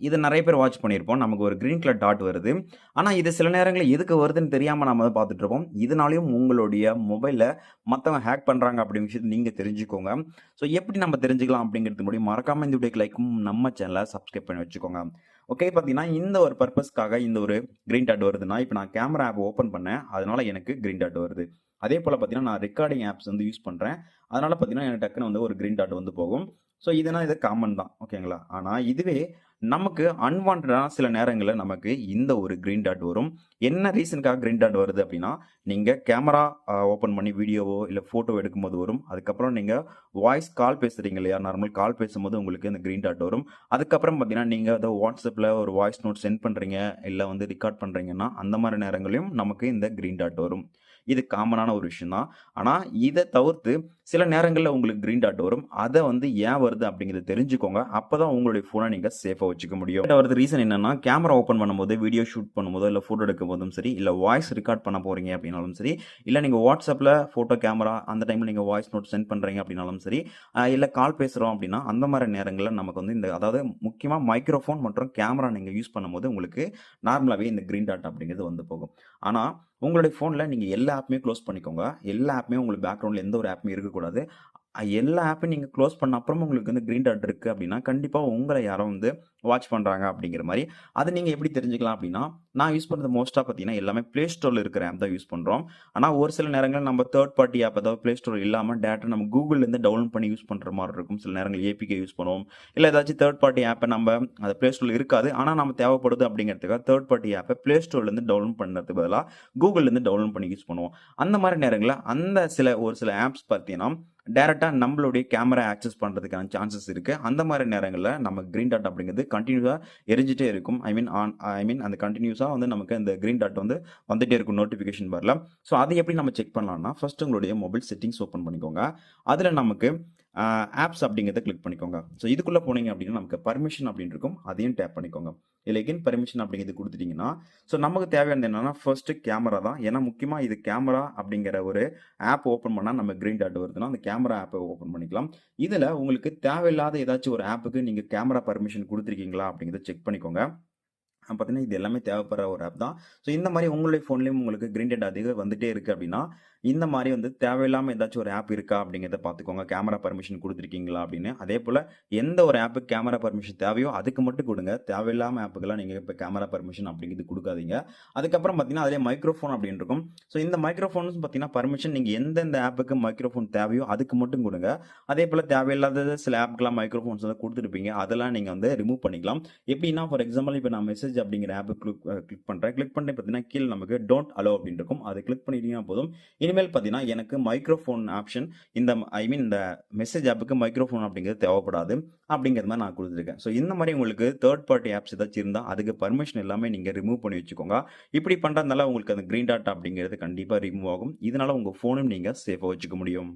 இது நெறைய பேர் வாட்ச் பண்ணியிருப்போம். நமக்கு ஒரு கிரீன் கலர் டாட் வருது. ஆனா, இது சில நேரங்கள்ல எதுக்கு வருதுன்னு தெரியாம நம்ம அத பார்த்துட்டு இருப்போம். இதனாலயும் உங்களுடைய மொபைல மத்தவங்க ஹேக் பண்றாங்க அப்படிங்கிற விஷயத்த நீங்க தெரிஞ்சுக்கோங்க. ஸோ எப்படி நம்ம தெரிஞ்சுக்கலாம் அப்படிங்கிறது முடியும். மறக்காம இந்த வீடியோக்கு லைக்கும், நம்ம சேனல சப்ஸ்கிரைப் பண்ணி வச்சுக்கோங்க. ஓகே பார்த்தீங்கன்னா, இந்த ஒரு பர்ப்பஸ்க்காக இந்த ஒரு கிரீன் டாட் வருதுன்னா, இப்ப நான் கேமரா ஆப் ஓப்பன் பண்ணேன். அதனால எனக்கு கிரீன் டாட் வருது. அதேபோல பார்த்தீங்கன்னா, நான் ரெக்கார்டிங் ஆப்ஸ் வந்து யூஸ் பண்றேன். அதனால பார்த்தீங்கன்னா, எனக்கு டக்குனு வந்து ஒரு கிரீன் டாட் வந்து போகும். ஸோ இது காமன் தான். ஓகேங்களா? ஆனா இதுவே நமக்கு அன்வான்டடா சில நேரங்கள்ல நமக்கு இந்த ஒரு கிரீன் டாட் வரும். என்ன ரீசனுக்காக கிரீன் டாட் வருது அப்படின்னா, நீங்க கேமரா ஓப்பன் பண்ணி வீடியோவோ, இல்ல ஃபோட்டோ எடுக்கும்போது வரும். அதுக்கப்புறம் நீங்க வாய்ஸ் கால் பேசுறீங்க இல்லையா? நார்மல் கால் பேசும்போது உங்களுக்கு இந்த கிரீன் டாட் வரும். அதுக்கப்புறம் பார்த்தீங்கன்னா, நீங்க ஏதோ WhatsAppல ஒரு வாய்ஸ் நோட் சென்ட் பண்றீங்க, இல்ல வந்து ரெக்கார்ட் பண்றீங்கன்னா, அந்த மாரி நேரங்கள்லயும் நமக்கு இந்த கிரீன் டாட் வரும். இது காமனான ஒரு விஷயம் தான். ஆனா, இத தவிர்த்து சில நேரங்கள்ல உங்களுக்கு கிரீன் டாட் வரும். அத வந்து ஏன் வருது அப்படிங்கிறத தெரிஞ்சுக்கோங்க. அப்பதான் உங்களுடைய ஃபோன நீங்க சேஃபா வச்சுக்க முடியும். வரது ரீசன் என்னன்னா, கேமரா ஓப்பன் பண்ணும்போது, வீடியோ ஷூட் பண்ணும்போதோ, இல்ல ஃபோட்டோ எடுக்கும்போதும் சரி, இல்ல வாய்ஸ் ரெக்கார்ட் பண்ண போறீங்க அப்படின்னாலும் சரி, இல்ல நீங்க WhatsAppல ஃபோட்டோ, கேமரா அந்த டைம்ல நீங்க வாய்ஸ் நோட் சென்ட் பண்றீங்க அப்படின்னாலும் சரி, இல்ல கால் பேசுறோம் அப்படின்னா, அந்த மாரி நேரங்கள்ல நமக்கு வந்து இந்த அதாவது முக்கியமா மைக்ரோஃபோன் மற்றும் கேமரா நீங்க யூஸ் பண்ணும்போது, உங்களுக்கு நார்மலாவே இந்த கிரீன் டாட் அப்படிங்கிறது வந்து போகும். ஆனா, உங்களுடைய ஃபோன்ல நீங்க எல்லா ஆப்புமே க்ளோஸ் பண்ணிக்கோங்க. எல்லா ஆப்புமே உங்களுக்கு பேக்கிரவுண்ட்ல எந்த ஒரு ஆப்புமே இருக்கக்கூடாது. எல்லா ஆப்பையும் நீங்க க்ளோஸ் பண்ண அப்புறமும் உங்களுக்கு வந்து கிரீன் டாட் இருக்கு அப்படின்னா, கண்டிப்பா உங்கள யாரோ வந்து வாட்ச் பண்றாங்க அப்படிங்கிற மாரி. அத நீங்க எப்படி தெரிஞ்சுக்கலாம் அப்படின்னா, நான் யூஸ் பண்றது மோஸ்ட்டா பார்த்தீங்கன்னா, எல்லாமே Play Storeல இருக்கிற ஆப் தான் யூஸ் பண்றோம். ஆனா ஒரு சில நேரங்கள்ல நம்ம தேர்ட் பார்ட்டி ஆப் அதாவது Play Store இல்லாம டேரக்ட்டா நம்ம Googleலேருந்து டவுன்லோட் பண்ணி யூஸ் பண்ற மாரி இருக்கும். சில நேரங்கள் APK யூஸ் பண்ணுவோம். இல்ல ஏதாச்சும் தேர்ட் பார்ட்டி ஆப்ப நம்ப அது Play Storeல இருக்காது. ஆனா நம்ம தேவைப்படுது அப்படிங்கிறதுக்காக தேர்ட் பார்ட்டி ஆப்ப Play Storeலேருந்து டவுன்லோட் பண்ணதுக்கு பதிலா Googleலேருந்து டவுன்லோட் பண்ணி யூஸ் பண்ணுவோம். அந்த மாரி நேரங்கள்ல அந்த ஒரு சில ஆப்ஸ் பார்த்தீங்கன்னா, டைரக்ட்டா நம்மளுடைய கேமரா ஆக்சஸ் பண்றதுக்கான சான்சஸ் இருக்கு. அந்த மாரி நேரங்கள்ல நம்ம கிரீன் டாட் அப்படிங்கிறது கன்டினியூஸா எரிஞ்சுட்டே இருக்கும். ஐ மீன் அந்த கன்டினியூஸா வந்து நமக்கு அந்த கிரீன் டாட் வந்து வந்துட்டே இருக்கும் நோட்டிஃபிகேஷன் பார்ல. ஸோ அது எப்படி நம்ம செக் பண்ணலாம்னா, ஃபர்ஸ்ட் உங்களுடைய மொபைல் செட்டிங்ஸ் ஓப்பன் பண்ணிக்கோங்க. அதுல நமக்கு ஆப்ஸ் அப்படிங்கிறத கிளிக் பண்ணிக்கோங்க. ஸோ இதுக்குள்ள போனீங்க அப்படின்னா நமக்கு பர்மிஷன் அப்படின்னு இருக்கும். அதையும் டேப் பண்ணிக்கோங்க. இதுல எகைன் பர்மிஷன் அப்படிங்கிறது குடுத்துட்டீங்கன்னா, ஸோ நமக்கு தேவையானது என்னன்னா, ஃபர்ஸ்ட் கேமரா தான். ஏன்னா முக்கியமா இது கேமரா அப்படிங்கிற ஒரு ஆப் ஓப்பன் பண்ணா நம்ம கிரீன் டாட் வருதுன்னா, அந்த கேமரா ஆப்ப ஓப்பன் பண்ணிக்கலாம். இதுல உங்களுக்கு தேவையில்லாத ஏதாச்சும் ஒரு ஆப்புக்கு நீங்க கேமரா பர்மிஷன் குடுத்துருக்கீங்களா அப்படிங்கிறத செக் பண்ணிக்கோங்க. பார்த்தீங்கன்னா, இது எல்லாமே தேவைப்படுற ஒரு ஆப் தான். ஸோ இந்த மாரி உங்களுடைய ஃபோன்லயும் உங்களுக்கு கிரீன் டாட் அதிகம் வந்துட்டே இருக்கு அப்படின்னா, இந்த மாரி வந்து தேவையில்லாம ஏதாச்சும் ஒரு ஆப் இருக்கா அப்படிங்கிறத பார்த்துக்கோங்க. கேமரா பர்மிஷன் குடுத்துருக்கீங்களா அப்படின்னு. அதேபோல எந்த ஒரு ஆப்புக்கு கேமரா பர்மிஷன் தேவையோ அதுக்கு மட்டும் குடுங்க. தேவையில்லாம ஆப்புக்கெல்லாம் நீங்க இப்ப கேமரா பர்மிஷன் அப்படிங்கிறது குடுக்காதீங்க. அதுக்கப்புறம் பார்த்தீங்கன்னா, அதிலேயே மைக்ரோஃபோன் அப்படின்னு இருக்கும். ஸோ இந்த மைக்ரோஃபோன்ஸ் பார்த்தீங்கன்னா, பர்மிஷன் நீங்க எந்தெந்த ஆப்புக்கு மைக்ரோஃபோன் தேவையோ அதுக்கு மட்டும் குடுங்க. அதேபோல தேவையில்லாத சில ஆப்க்குலாம் மைக்ரோஃபோன்ஸ் வந்து குடுத்துருப்பீங்க. அதெல்லாம் நீங்க வந்து ரிமூவ் பண்ணிக்கலாம். எப்படின்னா, ஃபார் எக்ஸாம்பிள் இப்ப நான் மெசேஜ் அப்படிங்கிற ஆப் கிளிக் பண்றேன். கிளிக் பண்ணிட்டு பார்த்தீங்கன்னா, கீழ நமக்கு டோன்ட் அலோவ் அப்படின்னு இருக்கும். அத கிளிக் பண்ணிட்டீங்கன்னா போதும். இனிமேல் பார்த்தீங்கன்னா, எனக்கு மைக்ரோஃபோன் ஆப்ஷன் இந்த ஐ மீன் இந்த மெசேஜ் ஆப்புக்கு மைக்ரோஃபோன் அப்படிங்கிறது தேவைப்படாது. அப்படிங்கிறது மாரி நான் குடுத்துருக்கேன். ஸோ இந்த மாரி உங்களுக்கு தேர்ட் பார்ட்டி ஆப்ஸ் ஏதாச்சும் இருந்தா, அதுக்கு பர்மிஷன் எல்லாமே நீங்க ரிமூவ் பண்ணி வச்சுக்கோங்க. இப்படி பண்றதுனால உங்களுக்கு அந்த கிரீன் டாட் அப்படிங்கிறது கண்டிப்பா ரிமூவ் ஆகும். இதனால உங்க ஃபோனும் நீங்க சேஃபா வச்சுக்க முடியும்.